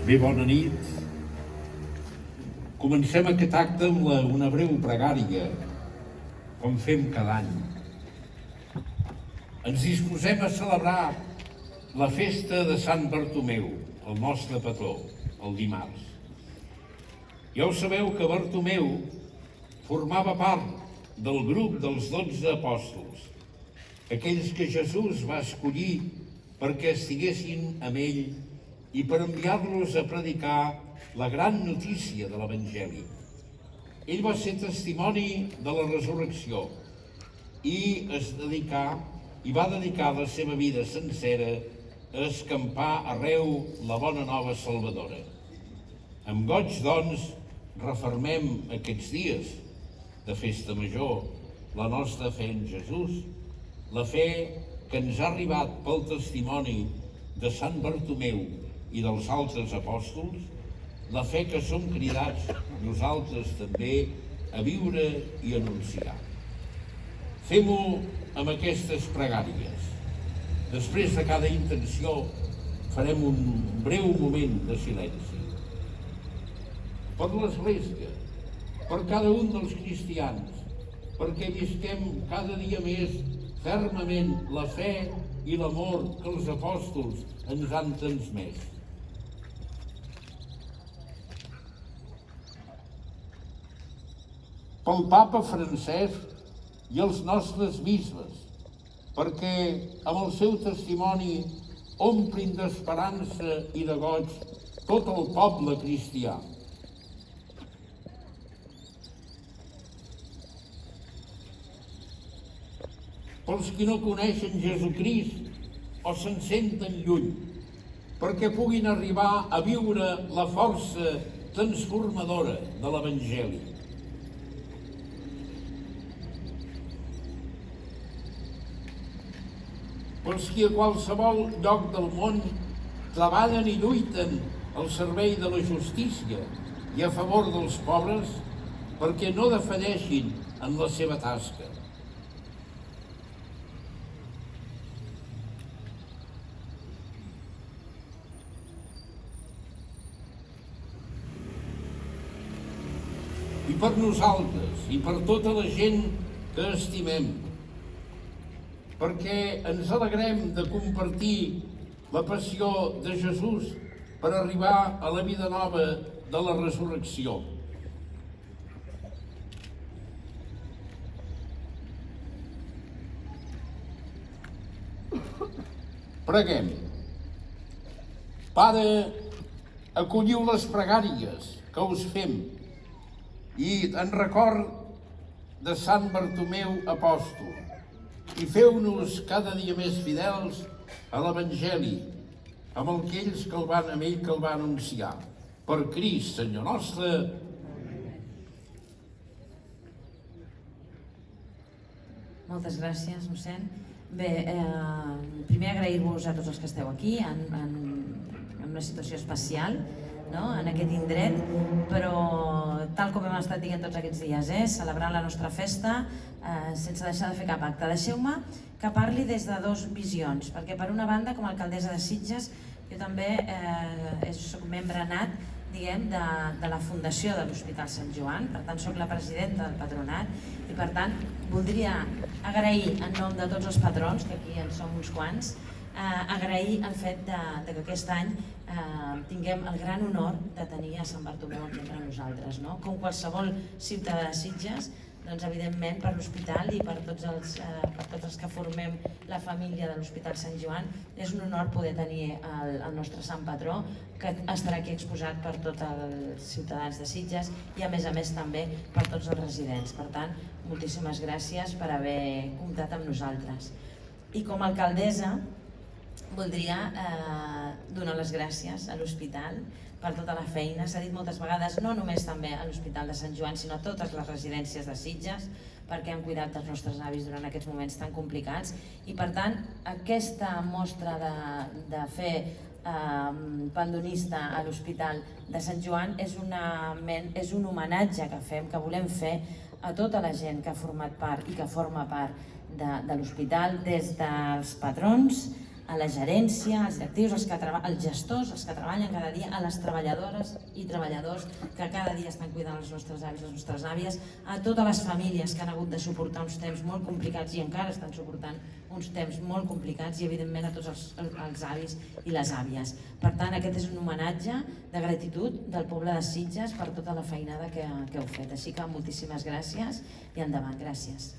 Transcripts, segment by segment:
Bé, bona nit. Comencem aquest acte amb una breu pregària, com fem cada any. Ens disposem a celebrar la festa de Sant Bartomeu, el nostre patró, el dimarts. Ja ho sabeu que Bartomeu formava part del grup dels 12 apòstols, aquells que Jesús va escollir perquè estiguessin amb ell i per enviar-los a predicar la gran notícia de l'Evangeli. Ell va ser testimoni de la resurrecció i va dedicar la seva vida sencera a escampar arreu la bona nova salvadora. Amb goig, doncs, refermem aquests dies de festa major la nostra fe en Jesús, la fe que ens ha arribat pel testimoni de Sant Bartomeu i dels altres apòstols, la fe que som cridats nosaltres també a viure i anunciar. Fem-ho amb aquestes pregàries. Després de cada intenció farem un breu moment de silenci. Per l'Església, per cada un dels cristians, perquè visquem cada dia més fermament la fe i l'amor que els apòstols ens han transmès. Pel papa Francesc i els nostres bisbes, perquè amb el seu testimoni omplin d'esperança i de goig tot el poble cristià. Pels qui no coneixen Jesucrist o se'n senten lluny, perquè puguin arribar a viure la força transformadora de l'Evangeli. Pels qui a qualsevol lloc del món treballen i lluiten al servei de la justícia i a favor dels pobres, perquè no defalleixin en la seva tasca. I per nosaltres, i per tota la gent que estimem, perquè ens alegrem de compartir la passió de Jesús per arribar a la vida nova de la resurrecció. Preguem. Pare, acolliu les pregàries que us fem i en record de Sant Bartomeu apòstol, i feu-nos cada dia més fidels a l'Evangeli, amb aquells que el va anunciar. Per Crist, Senyor nostre. Moltes gràcies, mossèn. Bé, primer agrair-vos a tots els que esteu aquí en una situació especial, no? En aquest indret, però tal com hem estat dient tots aquests dies, celebrant la nostra festa sense deixar de fer cap acte. Deixeu-me que parli des de dues visions, perquè per una banda, com a alcaldessa de Sitges, jo també soc membre nat, diguem, de la fundació de l'Hospital Sant Joan, per tant soc la presidenta del patronat i per tant voldria agrair en nom de tots els patrons, que aquí en som uns quants, agrair el fet que aquest any tinguem el gran honor de tenir a Sant Bartomeu aquí entre nosaltres, no? Com qualsevol ciutadà de Sitges, doncs evidentment per l'hospital i per tots els que formem la família de l'Hospital Sant Joan és un honor poder tenir el nostre sant patró que estarà aquí exposat per tots els ciutadans de Sitges i a més també per tots els residents. Per tant, moltíssimes gràcies per haver comptat amb nosaltres. I com a alcaldessa voldria donar les gràcies a l'hospital per tota la feina. S'ha dit moltes vegades, no només també a l'Hospital de Sant Joan, sinó a totes les residències de Sitges, perquè han cuidat dels nostres avis durant aquests moments tan complicats. I per tant, aquesta mostra de fe pandonista a l'Hospital de Sant Joan és un homenatge que fem, que volem fer a tota la gent que ha format part i que forma part de l'hospital, des dels patrons, a la gerència, als directius, als gestors, els que treballen cada dia, a les treballadores i treballadors que cada dia estan cuidant els nostres avis i les nostres àvies, a totes les famílies que han hagut de suportar uns temps molt complicats i encara estan suportant uns temps molt complicats, i evidentment a tots els avis i les àvies. Per tant, aquest és un homenatge de gratitud del poble de Sitges per tota la feinada que heu fet. Així que moltíssimes gràcies i endavant. Gràcies.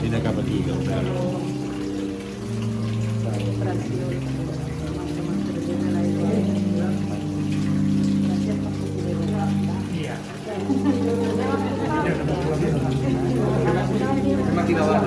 Vine cap aquí, Albert. Hem aquí davant.